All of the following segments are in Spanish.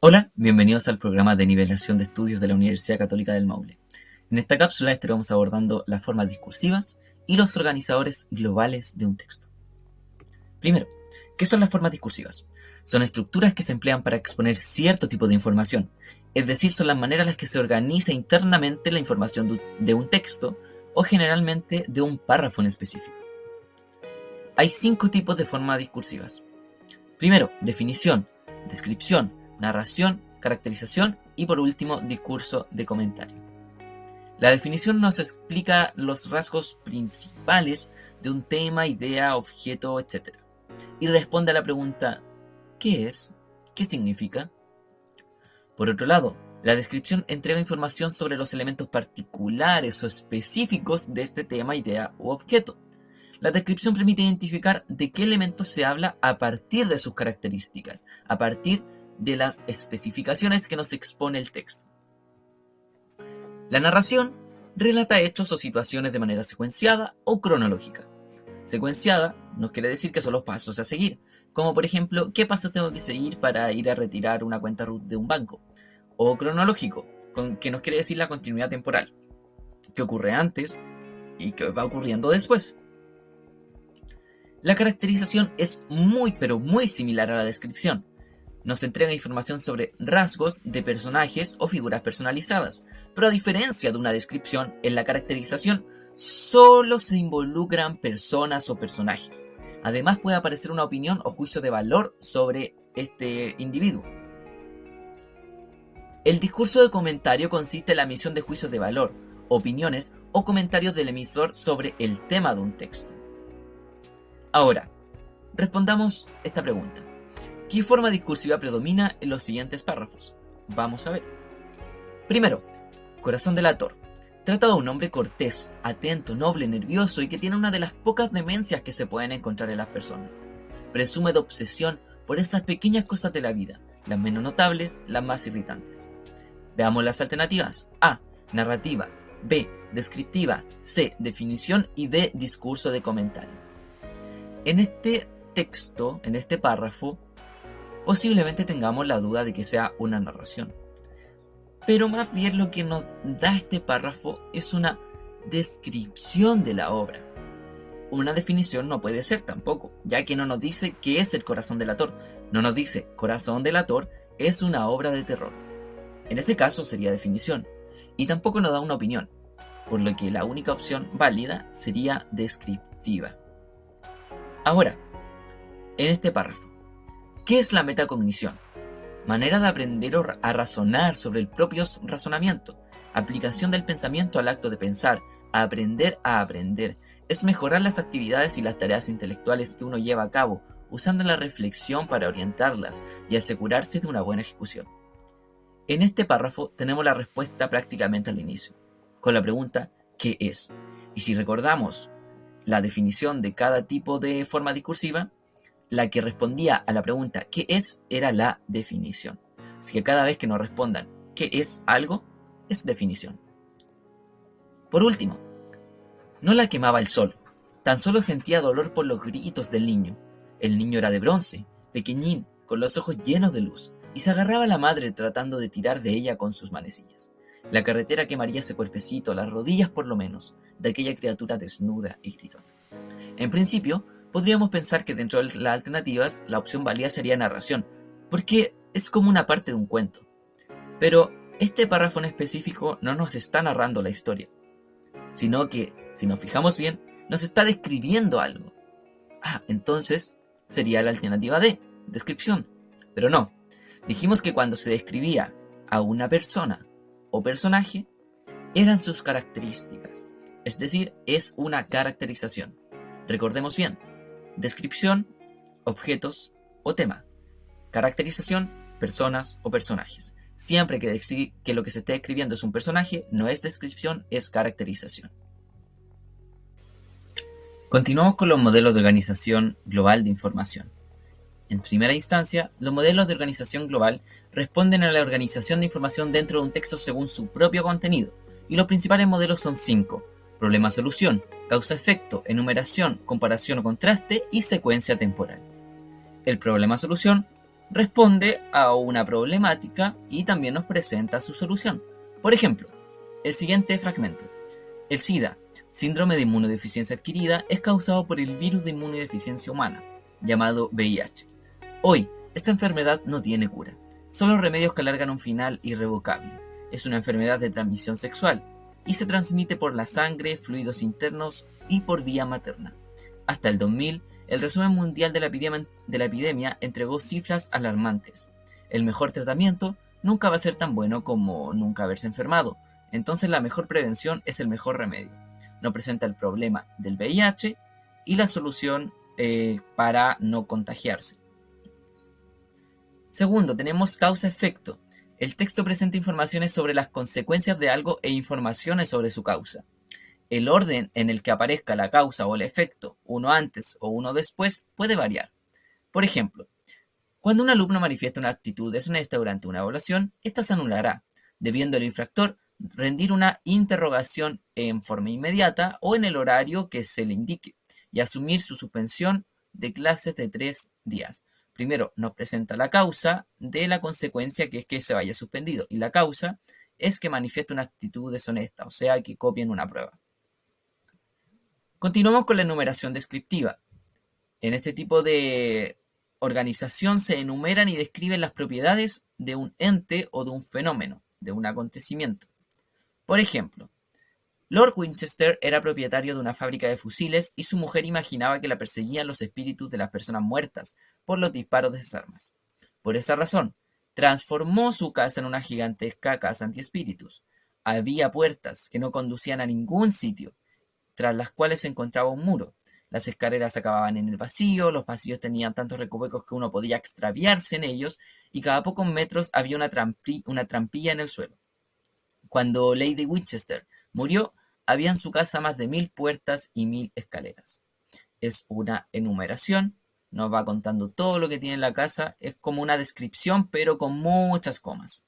Hola, bienvenidos al programa de nivelación de estudios de la Universidad Católica del Maule. En esta cápsula estaremos abordando las formas discursivas y los organizadores globales de un texto. Primero, ¿qué son las formas discursivas? Son estructuras que se emplean para exponer cierto tipo de información, es decir, son las maneras en las que se organiza internamente la información de un texto o generalmente de un párrafo en específico. Hay 5 tipos de formas discursivas. Primero, definición, descripción, narración, caracterización y por último, discurso de comentario. La definición nos explica los rasgos principales de un tema, idea, objeto, etc. Y responde a la pregunta ¿qué es? ¿Qué significa? Por otro lado, la descripción entrega información sobre los elementos particulares o específicos de este tema, idea u objeto. La descripción permite identificar de qué elementos se habla a partir de sus características, a partir de las especificaciones que nos expone el texto. La narración relata hechos o situaciones de manera secuenciada o cronológica. Secuenciada nos quiere decir que son los pasos a seguir, como por ejemplo, ¿qué pasos tengo que seguir para ir a retirar una cuenta RUT de un banco? O cronológico, que nos quiere decir la continuidad temporal, qué ocurre antes y qué va ocurriendo después. La caracterización es muy pero muy similar a la descripción. Nos entrega información sobre rasgos de personajes o figuras personalizadas, pero a diferencia de una descripción, en la caracterización solo se involucran personas o personajes. Además puede aparecer una opinión o juicio de valor sobre este individuo. El discurso de comentario consiste en la emisión de juicios de valor, opiniones o comentarios del emisor sobre el tema de un texto. Ahora, respondamos esta pregunta. ¿Qué forma discursiva predomina en los siguientes párrafos? Vamos a ver. Primero, corazón delator. Trata de un hombre cortés, atento, noble, nervioso y que tiene una de las pocas demencias que se pueden encontrar en las personas. Presume de obsesión por esas pequeñas cosas de la vida, las menos notables, las más irritantes. Veamos las alternativas. A. Narrativa. B. Descriptiva. C. Definición y D. Discurso de comentario. En este texto, en este párrafo, posiblemente tengamos la duda de que sea una narración. Pero más bien lo que nos da este párrafo es una descripción de la obra. Una definición no puede ser tampoco, ya que no nos dice qué es el corazón delator. No nos dice corazón delator es una obra de terror. En ese caso sería definición. Y tampoco nos da una opinión, por lo que la única opción válida sería descriptiva. Ahora, en este párrafo, ¿qué es la metacognición? Manera de aprender a razonar sobre el propio razonamiento, aplicación del pensamiento al acto de pensar, a aprender, es mejorar las actividades y las tareas intelectuales que uno lleva a cabo, usando la reflexión para orientarlas y asegurarse de una buena ejecución. En este párrafo tenemos la respuesta prácticamente al inicio, con la pregunta ¿qué es? Y si recordamos la definición de cada tipo de forma discursiva, la que respondía a la pregunta ¿qué es? Era la definición. Así que cada vez que nos respondan ¿qué es algo? Es definición. Por último, no la quemaba el sol, tan solo sentía dolor por los gritos del niño. El niño era de bronce, pequeñín, con los ojos llenos de luz, y se agarraba a la madre tratando de tirar de ella con sus manecillas. La carretera quemaría ese cuerpecito, las rodillas por lo menos, de aquella criatura desnuda y gritona. En principio, podríamos pensar que dentro de las alternativas, la opción válida sería narración, porque es como una parte de un cuento. Pero este párrafo en específico no nos está narrando la historia, sino que, si nos fijamos bien, nos está describiendo algo. Entonces sería la alternativa D, descripción. Pero no, dijimos que cuando se describía a una persona o personaje, eran sus características, es decir, es una caracterización. Recordemos bien, descripción, objetos o tema. Caracterización, personas o personajes. Siempre que lo que se esté escribiendo es un personaje, no es descripción, es caracterización. Continuamos con los modelos de organización global de información. En primera instancia, los modelos de organización global responden a la organización de información dentro de un texto según su propio contenido, y los principales modelos son 5: problema-solución, causa-efecto, enumeración, comparación o contraste y secuencia temporal. El problema-solución responde a una problemática y también nos presenta su solución. Por ejemplo, el siguiente fragmento. El SIDA, síndrome de inmunodeficiencia adquirida, es causado por el virus de inmunodeficiencia humana, llamado VIH. Hoy, esta enfermedad no tiene cura, solo remedios que alargan un final irrevocable. Es una enfermedad de transmisión sexual y se transmite por la sangre, fluidos internos y por vía materna. Hasta el 2000, el resumen mundial de la epidemia entregó cifras alarmantes. El mejor tratamiento nunca va a ser tan bueno como nunca haberse enfermado, entonces la mejor prevención es el mejor remedio. No presenta el problema del VIH y la solución para no contagiarse. Segundo, tenemos causa-efecto. El texto presenta informaciones sobre las consecuencias de algo e informaciones sobre su causa. El orden en el que aparezca la causa o el efecto, uno antes o uno después, puede variar. Por ejemplo, cuando un alumno manifiesta una actitud deshonesta durante una evaluación, esta se anulará, debiendo el infractor rendir una interrogación en forma inmediata o en el horario que se le indique, y asumir su suspensión de clases de 3 días. Primero nos presenta la causa de la consecuencia, que es que se vaya suspendido, y la causa es que manifiesta una actitud deshonesta, o sea, que copien una prueba. Continuamos con la enumeración descriptiva. En este tipo de organización se enumeran y describen las propiedades de un ente o de un fenómeno, de un acontecimiento. Por ejemplo, Lord Winchester era propietario de una fábrica de fusiles y su mujer imaginaba que la perseguían los espíritus de las personas muertas por los disparos de esas armas. Por esa razón, transformó su casa en una gigantesca casa antiespíritus. Había puertas que no conducían a ningún sitio, tras las cuales se encontraba un muro. Las escaleras acababan en el vacío, los pasillos tenían tantos recovecos que uno podía extraviarse en ellos, y cada pocos metros había una trampilla en el suelo. Cuando Lady Winchester murió, había en su casa más de 1000 puertas y 1000 escaleras. Es una enumeración, nos va contando todo lo que tiene en la casa, es como una descripción, pero con muchas comas.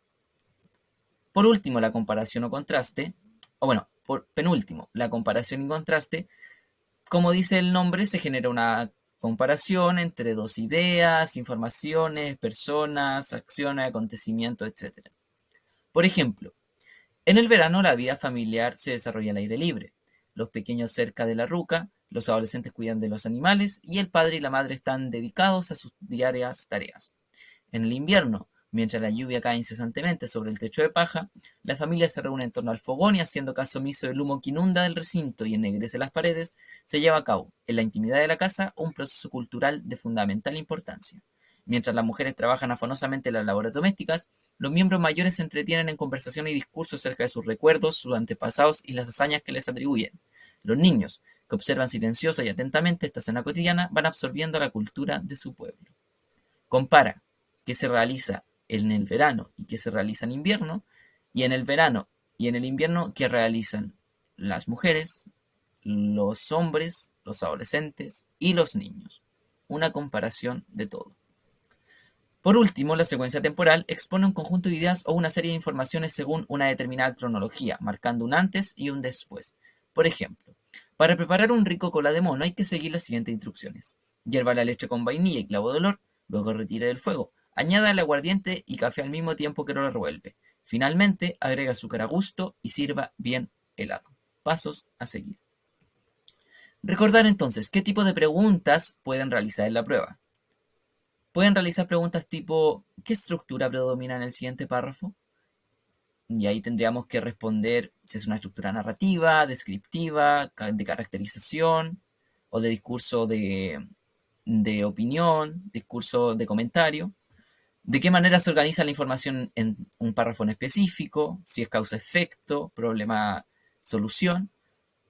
Por último, la comparación o contraste, o bueno, por penúltimo, la comparación y contraste. Como dice el nombre, se genera una comparación entre dos ideas, informaciones, personas, acciones, acontecimientos, etc. Por ejemplo, en el verano la vida familiar se desarrolla al aire libre. Los pequeños cerca de la ruca, los adolescentes cuidan de los animales y el padre y la madre están dedicados a sus diarias tareas. En el invierno, mientras la lluvia cae incesantemente sobre el techo de paja, la familia se reúne en torno al fogón y, haciendo caso omiso del humo que inunda el recinto y ennegrece las paredes, se lleva a cabo, en la intimidad de la casa, un proceso cultural de fundamental importancia. Mientras las mujeres trabajan afanosamente en las labores domésticas, los miembros mayores se entretienen en conversación y discursos acerca de sus recuerdos, sus antepasados y las hazañas que les atribuyen. Los niños, que observan silenciosa y atentamente esta escena cotidiana, van absorbiendo la cultura de su pueblo. Compara qué se realiza en el verano y qué se realiza en invierno, y en el verano y en el invierno qué realizan las mujeres, los hombres, los adolescentes y los niños. Una comparación de todo. Por último, la secuencia temporal expone un conjunto de ideas o una serie de informaciones según una determinada cronología, marcando un antes y un después. Por ejemplo, para preparar un rico cola de mono hay que seguir las siguientes instrucciones. Hierva la leche con vainilla y clavo de olor, luego retire del fuego. Añada el aguardiente y café al mismo tiempo que lo revuelve. Finalmente, agrega azúcar a gusto y sirva bien helado. Pasos a seguir. Recordar entonces qué tipo de preguntas pueden realizar en la prueba. Pueden realizar preguntas tipo: ¿qué estructura predomina en el siguiente párrafo? Y ahí tendríamos que responder si es una estructura narrativa, descriptiva, de caracterización o de discurso de opinión, discurso de comentario. ¿De qué manera se organiza la información en un párrafo en específico? Si es causa-efecto, problema-solución.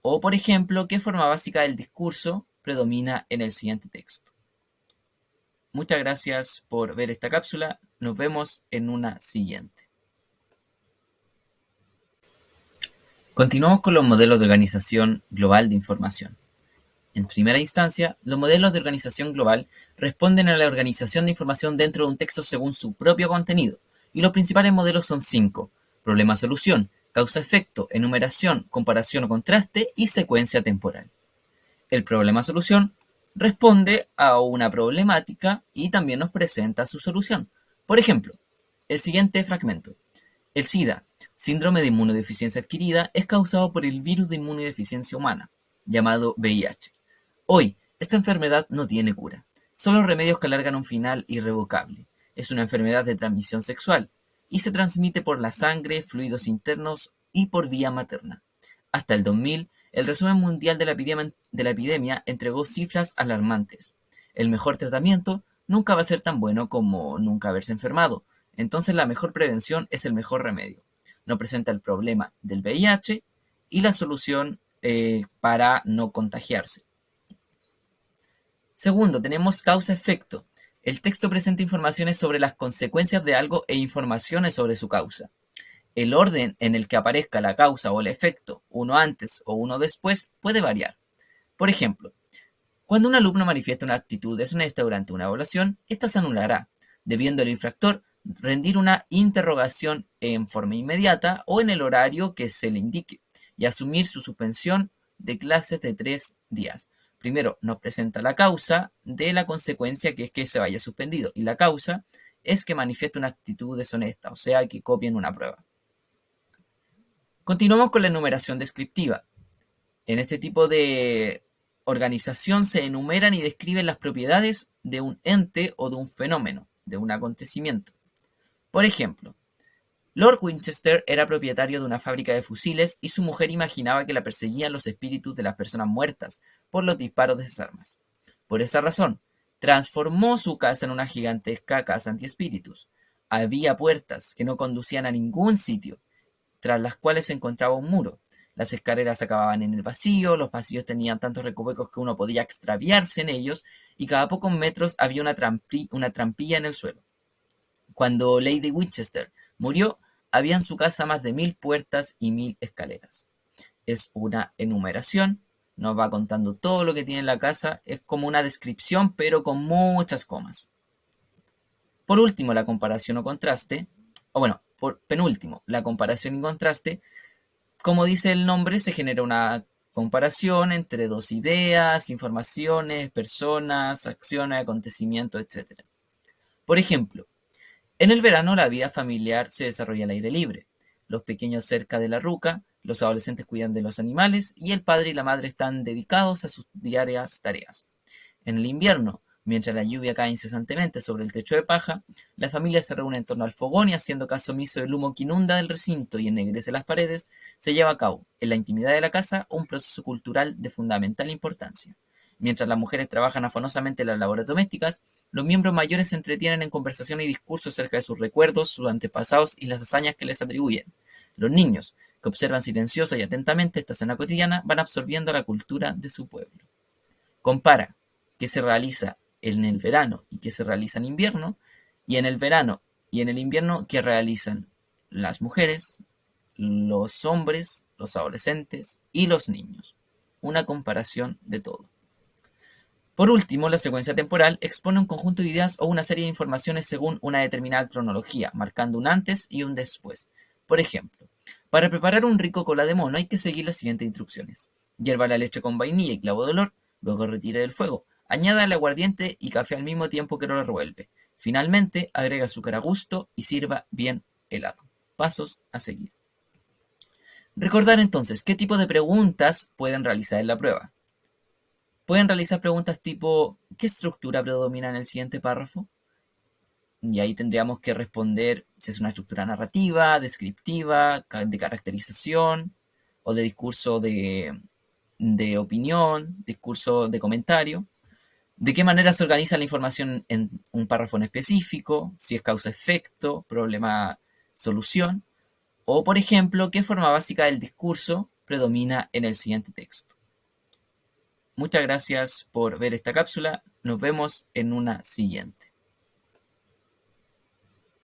O, por ejemplo, ¿qué forma básica del discurso predomina en el siguiente texto? Muchas gracias por ver esta cápsula. Nos vemos en una siguiente. Continuamos con los modelos de organización global de información. En primera instancia, los modelos de organización global responden a la organización de información dentro de un texto según su propio contenido, y los principales modelos son 5: problema-solución, causa-efecto, enumeración, comparación o contraste y secuencia temporal. El problema-solución Responde a una problemática y también nos presenta su solución. Por ejemplo, el siguiente fragmento. El SIDA, síndrome de inmunodeficiencia adquirida, es causado por el virus de inmunodeficiencia humana, llamado VIH. Hoy, esta enfermedad no tiene cura, solo remedios que alargan un final irrevocable. Es una enfermedad de transmisión sexual y se transmite por la sangre, fluidos internos y por vía materna. Hasta el 2000, el resumen mundial de la epidemia entregó cifras alarmantes. El mejor tratamiento nunca va a ser tan bueno como nunca haberse enfermado. Entonces la mejor prevención es el mejor remedio. No presenta el problema del VIH y la solución para no contagiarse. Segundo, tenemos causa-efecto. El texto presenta informaciones sobre las consecuencias de algo e informaciones sobre su causa. El orden en el que aparezca la causa o el efecto, uno antes o uno después, puede variar. Por ejemplo, cuando un alumno manifiesta una actitud deshonesta durante una evaluación, esta se anulará, debiendo el infractor rendir una interrogación en forma inmediata o en el horario que se le indique, y asumir su suspensión de clases de 3 días. Primero nos presenta la causa de la consecuencia, que es que se vaya suspendido, y la causa es que manifieste una actitud deshonesta, o sea, que copien una prueba. Continuamos con la enumeración descriptiva. En este tipo de organización se enumeran y describen las propiedades de un ente o de un fenómeno, de un acontecimiento. Por ejemplo, Lord Winchester era propietario de una fábrica de fusiles y su mujer imaginaba que la perseguían los espíritus de las personas muertas por los disparos de esas armas. Por esa razón, transformó su casa en una gigantesca casa antiespíritus. Había puertas que no conducían a ningún sitio, tras las cuales se encontraba un muro. Las escaleras acababan en el vacío, los pasillos tenían tantos recovecos que uno podía extraviarse en ellos, y cada pocos metros había una trampilla en el suelo. Cuando Lady Winchester murió, había en su casa más de 1000 puertas y 1000 escaleras. Es una enumeración, nos va contando todo lo que tiene en la casa, es como una descripción, pero con muchas comas. Por último, la comparación o contraste, o bueno, por penúltimo, la comparación y contraste. Como dice el nombre, se genera una comparación entre dos ideas, informaciones, personas, acciones, acontecimientos, etc. Por ejemplo, en el verano la vida familiar se desarrolla al aire libre. Los pequeños cerca de la ruca, los adolescentes cuidan de los animales y el padre y la madre están dedicados a sus diarias tareas. En el invierno, mientras la lluvia cae incesantemente sobre el techo de paja, la familia se reúne en torno al fogón y, haciendo caso omiso del humo que inunda el recinto y ennegrece las paredes, se lleva a cabo, en la intimidad de la casa, un proceso cultural de fundamental importancia. Mientras las mujeres trabajan afanosamente en las labores domésticas, los miembros mayores se entretienen en conversación y discursos acerca de sus recuerdos, sus antepasados y las hazañas que les atribuyen. Los niños, que observan silenciosa y atentamente esta escena cotidiana, van absorbiendo la cultura de su pueblo. Compara qué se realiza en el verano y qué se realiza en invierno, y en el verano y en el invierno qué realizan las mujeres, los hombres, los adolescentes y los niños. Una comparación de todo. Por último, la secuencia temporal expone un conjunto de ideas o una serie de informaciones según una determinada cronología, marcando un antes y un después. Por ejemplo, para preparar un rico cola de mono hay que seguir las siguientes instrucciones. Hierva la leche con vainilla y clavo de olor, luego retire del fuego. Añada el aguardiente y café al mismo tiempo que lo revuelve. Finalmente, agrega azúcar a gusto y sirva bien helado. Pasos a seguir. Recordar entonces qué tipo de preguntas pueden realizar en la prueba. Pueden realizar preguntas tipo: ¿qué estructura predomina en el siguiente párrafo? Y ahí tendríamos que responder si es una estructura narrativa, descriptiva, de caracterización o de discurso de opinión, discurso de comentario. ¿De qué manera se organiza la información en un párrafo en específico? Si es causa-efecto, problema-solución. O, por ejemplo, ¿qué forma básica del discurso predomina en el siguiente texto? Muchas gracias por ver esta cápsula. Nos vemos en una siguiente.